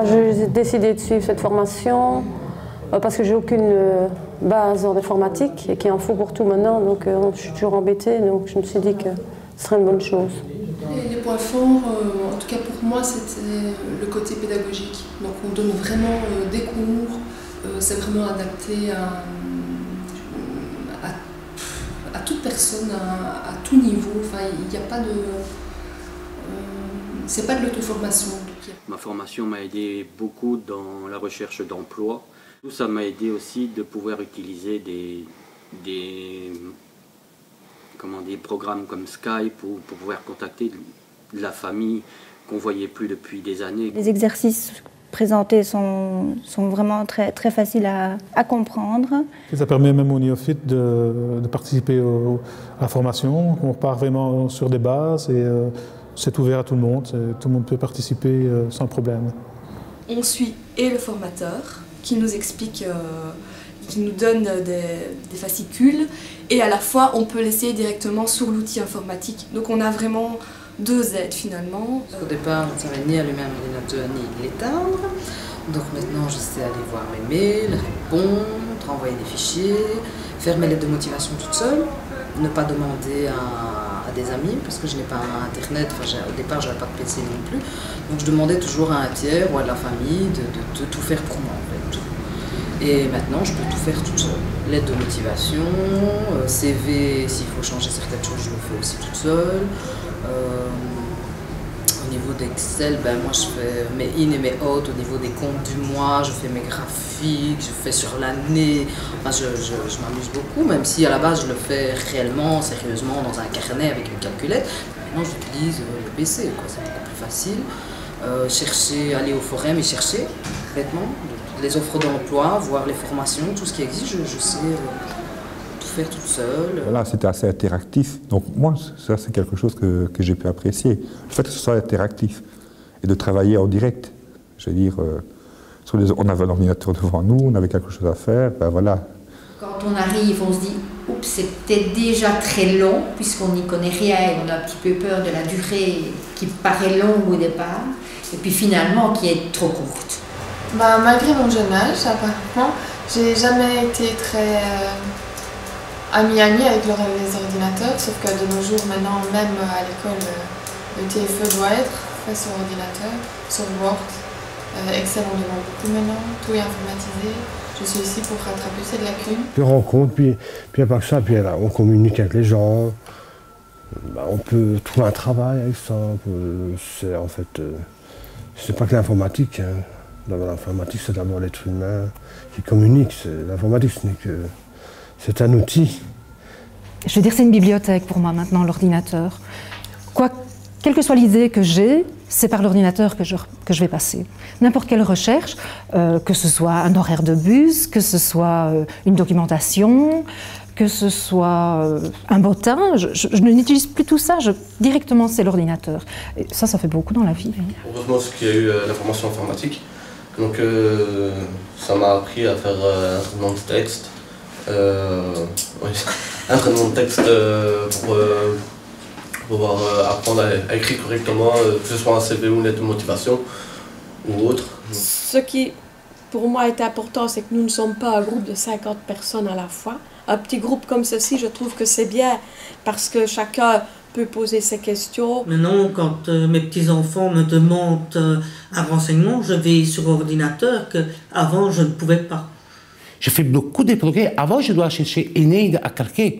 J'ai décidé de suivre cette formation parce que j'ai aucune base en informatique et qu'il en faut pour tout maintenant, donc je suis toujours embêtée, donc je me suis dit que ce serait une bonne chose. Et les points forts, en tout cas pour moi, c'était le côté pédagogique. Donc on donne vraiment des cours, c'est vraiment adapté à toute personne, à tout niveau. Enfin, il n'y a pas de... c'est pas de l'auto-formation. Ma formation m'a aidé beaucoup dans la recherche d'emploi. Tout ça m'a aidé aussi de pouvoir utiliser des programmes comme Skype pour pouvoir contacter de la famille qu'on ne voyait plus depuis des années. Les exercices présentés sont vraiment très faciles à comprendre. Et ça permet même aux néophytes de participer à la formation. On part vraiment sur des bases et c'est ouvert à tout le monde. Tout le monde peut participer sans problème. On suit et le formateur qui nous explique, qui nous donne des fascicules, et à la fois on peut l'essayer directement sur l'outil informatique. Donc on a vraiment deux aides finalement. Au départ, je ne savais ni allumer un ordinateur ni l'éteindre. Donc maintenant je sais aller voir mes mails, répondre, envoyer des fichiers, faire mes lettres de motivation toute seule, ne pas demander à des amis parce que je n'ai pas internet, au départ je n'avais pas de PC non plus. Donc je demandais toujours à un tiers ou à de la famille de tout faire pour moi en fait. Et maintenant je peux tout faire toute seule. Lettre de motivation, CV, s'il faut changer certaines choses je le fais aussi toute seule. Au niveau d'Excel, moi je fais mes in et mes out au niveau des comptes du mois, je fais mes graphiques, je fais sur l'année, je m'amuse beaucoup, même si à la base je le fais réellement, sérieusement, dans un carnet avec une calculette. Maintenant j'utilise le PC, c'est beaucoup plus facile. Aller au forum et chercher, bêtement, les offres d'emploi, voir les formations, tout ce qui existe, je sais tout faire toute seule. Voilà, c'était assez interactif. Donc moi, ça c'est quelque chose que j'ai pu apprécier. Le fait que ce soit interactif et de travailler en direct. Je veux dire, on avait un ordinateur devant nous, on avait quelque chose à faire, voilà. Quand on arrive, on se dit, oups, c'est peut-être déjà très long, puisqu'on n'y connaît rien et on a un petit peu peur de la durée qui paraît longue au départ, et puis finalement qui est trop courte. Malgré mon jeune âge, apparemment, j'ai jamais été très amie avec les ordinateurs, sauf que de nos jours, maintenant, même à l'école, le TFE doit être fait sur ordinateur, sur Word. Excel, on demande beaucoup maintenant, tout est informatisé. Je suis ici pour rattraper cette lacune. Puis on rencontre, puis à part ça, puis on communique avec les gens. On peut trouver un travail avec ça. C'est en fait, c'est pas que l'informatique. Hein. L'informatique, c'est d'abord l'être humain qui communique. L'informatique, c'est un outil. Je veux dire, c'est une bibliothèque pour moi maintenant, l'ordinateur. Quelle que soit l'idée que j'ai, c'est par l'ordinateur que je vais passer. N'importe quelle recherche, que ce soit un horaire de bus, que ce soit une documentation, que ce soit un bottin, je n'utilise plus tout ça, directement c'est l'ordinateur. Et ça fait beaucoup dans la vie. Heureusement qu'il y a eu la formation informatique, donc ça m'a appris à faire un traitement de texte, un traitement de texte pour pouvoir apprendre à écrire correctement, que ce soit un CV ou une lettre de motivation ou autre. Ce qui, pour moi, est important, c'est que nous ne sommes pas un groupe de 50 personnes à la fois. Un petit groupe comme ceci, je trouve que c'est bien, parce que chacun peut poser ses questions. Maintenant, quand mes petits-enfants me demandent un renseignement, je vais sur ordinateur qu'avant, je ne pouvais pas. Je fais beaucoup de progrès. Avant, je dois chercher une aide à quelqu'un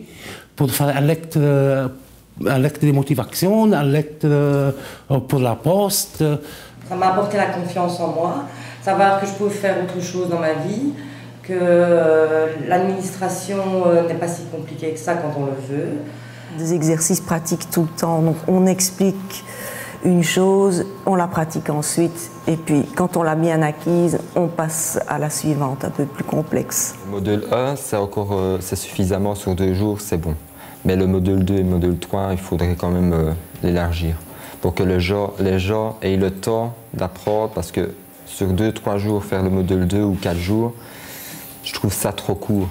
pour faire un lettre de motivation, un lettre pour la poste. Ça m'a apporté la confiance en moi, savoir que je pouvais faire autre chose dans ma vie, que l'administration n'est pas si compliquée que ça quand on le veut. Des exercices pratiques tout le temps, donc on explique une chose, on la pratique ensuite, et puis quand on l'a bien acquise, on passe à la suivante, un peu plus complexe. Le module 1, c'est suffisamment sur 2 jours, c'est bon. Mais le module 2 et le module 3, il faudrait quand même l'élargir pour que les gens aient le temps d'apprendre, parce que sur 2-3 jours, faire le module 2 ou 4 jours, je trouve ça trop court.